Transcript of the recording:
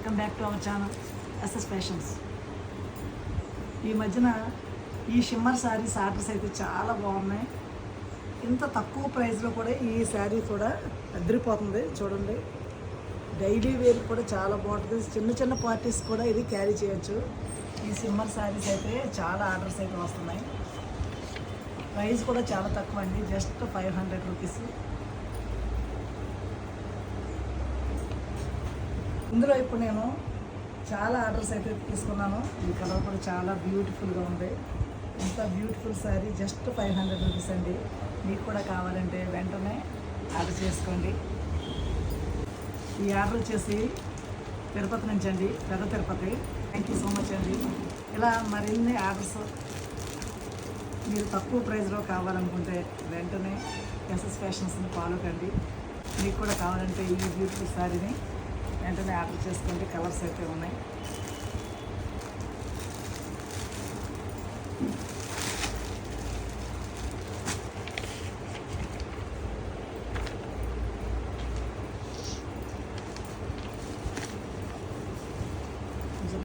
Welcome back to our channel SS fashions. ఈ మధ్యన ఈ షిమ్మర్ శారీస్ ఆర్డర్స్ అయితే చాలా బాగున్నాయి. ఇంత తక్కువ ప్రైస్లో కూడా ఈ శారీ కూడా అదిరిపోతుంది. చూడండి, డైలీ వేర్ కూడా చాలా బాగుంటుంది. చిన్న చిన్న పార్టీస్ కూడా ఇది క్యారీ చేయొచ్చు. ఈ షిమ్మర్ శారీస్ అయితే చాలా ఆర్డర్స్ అయితే వస్తున్నాయి. ప్రైస్ కూడా చాలా తక్కువ అండి, జస్ట్ 500 రూపీస్. ఇందులో ఇప్పుడు నేను చాలా ఆర్డర్స్ అయితే తీసుకున్నాను. ఈ కలర్ కూడా చాలా బ్యూటిఫుల్గా ఉంది. ఇంత బ్యూటిఫుల్ శారీ జస్ట్ 500 రూపీస్ అండి. మీకు కూడా కావాలంటే వెంటనే ఆర్డర్ చేసుకోండి. ఈ ఆర్డర్ వచ్చేసి తిరుపతి నుంచి అండి, పెద్ద Tirupati. Thank you so much అండి. ఇలా మరిన్ని ఆర్డర్స్ మీరు తక్కువ ప్రైస్లో కావాలనుకుంటే వెంటనే ఎస్ఎస్ ఫ్యాషన్స్ని ఫాలో కండి. మీకు కూడా కావాలంటే ఈ బ్యూటిఫుల్ శారీని వెంటనే ఆర్డర్ చేసుకోండి. కలర్స్ అయితే ఉన్నాయి.